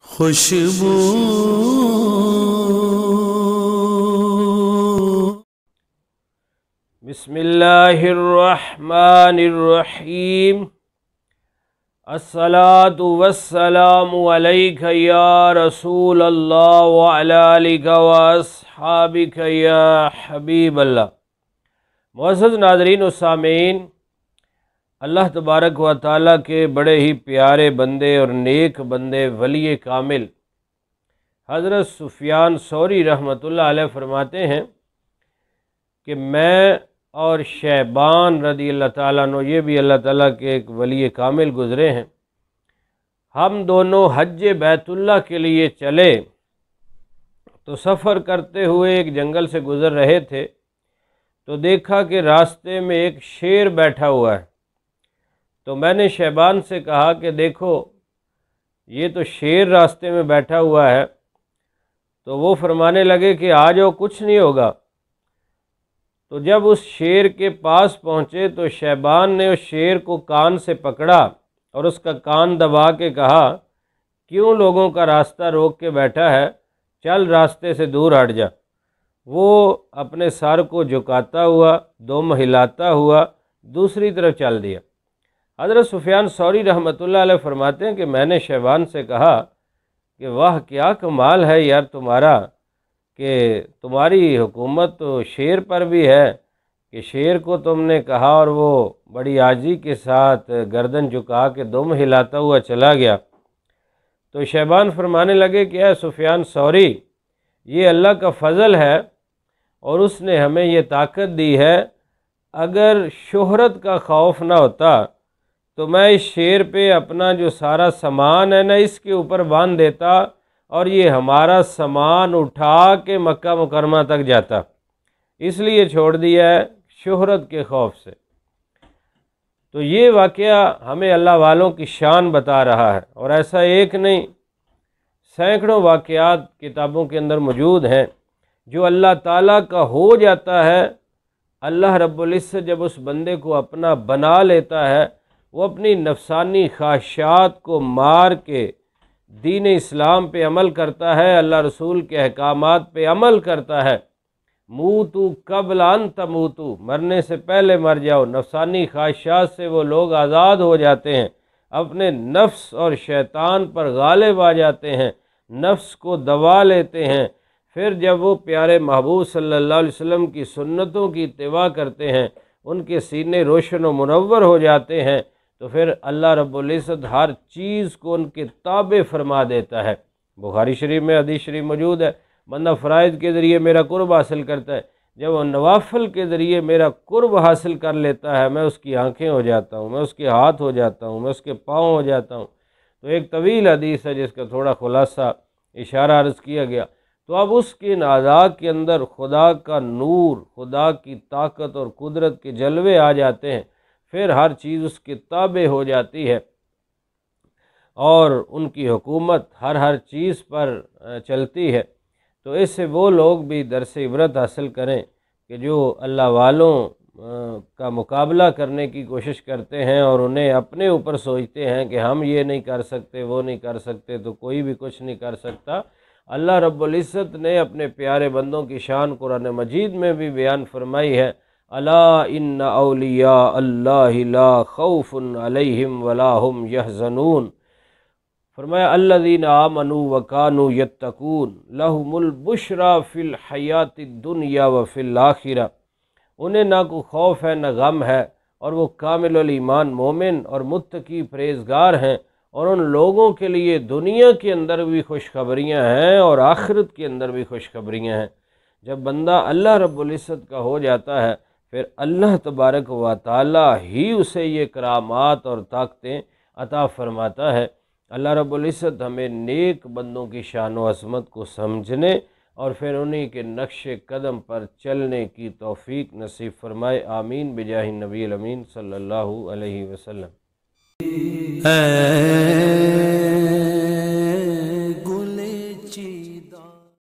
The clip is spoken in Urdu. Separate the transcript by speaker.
Speaker 1: خوشبو
Speaker 2: بسم اللہ الرحمن الرحیم الصلاۃ والسلام علیک یا رسول اللہ وعلی آلک واصحابک یا حبیب اللہ۔ معزز ناظرین و سامعین، اللہ تبارک و تعالیٰ کے بڑے ہی پیارے بندے اور نیک بندے ولی کامل حضرت سفیان ثوری رحمۃ اللہ علیہ فرماتے ہیں کہ میں اور شیبان رضی اللہ تعالیٰ عنہ، یہ بھی اللہ تعالیٰ کے ایک ولی کامل گزرے ہیں، ہم دونوں حج بیت اللہ کے لیے چلے تو سفر کرتے ہوئے ایک جنگل سے گزر رہے تھے تو دیکھا کہ راستے میں ایک شیر بیٹھا ہوا ہے۔ تو میں نے شیبان سے کہا کہ دیکھو یہ تو شیر راستے میں بیٹھا ہوا ہے۔ تو وہ فرمانے لگے کہ آ جاؤ، کچھ نہیں ہوگا۔ تو جب اس شیر کے پاس پہنچے تو شیبان نے اس شیر کو کان سے پکڑا اور اس کا کان دبا کے کہا، کیوں لوگوں کا راستہ روک کے بیٹھا ہے، چل راستے سے دور ہٹ جا۔ وہ اپنے سر کو جھکاتا ہوا، دم ہلاتا ہوا دوسری طرف چل دیا۔ حضرت سفیان ثوری رحمۃ اللہ علیہ فرماتے ہیں کہ میں نے شیبان سے کہا کہ واہ کیا کمال ہے یار تمہارا، کہ تمہاری حکومت تو شیر پر بھی ہے، کہ شیر کو تم نے کہا اور وہ بڑی عاجزی کے ساتھ گردن جھکا کے دم ہلاتا ہوا چلا گیا۔ تو شیبان فرمانے لگے کہ اے سفیان ثوری، یہ اللہ کا فضل ہے اور اس نے ہمیں یہ طاقت دی ہے، اگر شہرت کا خوف نہ ہوتا تو میں اس شیر پہ اپنا جو سارا سامان ہے نا اس کے اوپر باندھ دیتا اور یہ ہمارا سامان اٹھا کے مکہ مکرمہ تک جاتا، اس لیے چھوڑ دیا ہے شہرت کے خوف سے۔ تو یہ واقعہ ہمیں اللہ والوں کی شان بتا رہا ہے، اور ایسا ایک نہیں، سینکڑوں واقعات کتابوں کے اندر موجود ہیں جو اللہ تعالیٰ کا ہو جاتا ہے۔ اللہ رب العزت جب اس بندے کو اپنا بنا لیتا ہے، وہ اپنی نفسانی خواہشات کو مار کے دین اسلام پہ عمل کرتا ہے، اللہ رسول کے احکامات پہ عمل کرتا ہے۔ موتو قبل ان تموتو، مرنے سے پہلے مر جاؤ، نفسانی خواہشات سے وہ لوگ آزاد ہو جاتے ہیں، اپنے نفس اور شیطان پر غالب آ جاتے ہیں، نفس کو دبا لیتے ہیں۔ پھر جب وہ پیارے محبوب صلی اللہ علیہ وسلم کی سنتوں کی اتباع کرتے ہیں، ان کے سینے روشن و منور ہو جاتے ہیں، تو پھر اللہ رب العزت ہر چیز کو ان کے تابع فرما دیتا ہے۔ بخاری شریف میں حدیث شریف موجود ہے، بندہ فرائض کے ذریعے میرا قرب حاصل کرتا ہے، جب وہ نوافل کے ذریعے میرا قرب حاصل کر لیتا ہے، میں اس کی آنکھیں ہو جاتا ہوں، میں اس کے ہاتھ ہو جاتا ہوں، میں اس کے پاؤں ہو جاتا ہوں۔ تو ایک طویل حدیث ہے جس کا تھوڑا خلاصہ اشارہ عرض کیا گیا۔ تو اب اس کے ان اعضاء کے اندر خدا کا نور، خدا کی طاقت اور قدرت کے جلوے آ جاتے ہیں، پھر ہر چیز اس کے تابع ہو جاتی ہے اور ان کی حکومت ہر چیز پر چلتی ہے۔ تو اس سے وہ لوگ بھی درس عبرت حاصل کریں کہ جو اللہ والوں کا مقابلہ کرنے کی کوشش کرتے ہیں اور انہیں اپنے اوپر سوچتے ہیں کہ ہم یہ نہیں کر سکتے، وہ نہیں کر سکتے، تو کوئی بھی کچھ نہیں کر سکتا۔ اللہ رب العزت نے اپنے پیارے بندوں کی شان قرآن مجید میں بھی بیان فرمائی ہے، الا ان اولیاء اللہ لا خوف علیہم ولا هم یحزنون۔ فرمایا الذین آمنوا وکانوا یتقون لہم البشری فی الحیات الدنیا وفی الآخرہ۔ انہیں نہ کوئی خوف ہے نہ غم ہے، اور وہ کامل الایمان مومن اور متقی پرہیزگار ہیں، اور ان لوگوں کے لیے دنیا کے اندر بھی خوشخبریاں ہیں اور آخرت کے اندر بھی خوشخبریاں ہیں۔ جب بندہ اللہ رب العزت کا ہو جاتا ہے، پھر اللہ تبارک و تعالی ہی اسے یہ کرامات اور طاقتیں عطا فرماتا ہے۔ اللہ رب العزت ہمیں نیک بندوں کی شان و عظمت کو سمجھنے اور پھر انہی کے نقش قدم پر چلنے کی توفیق نصیب فرمائے، آمین بجاہ نبی الامین صلی اللہ علیہ وسلم۔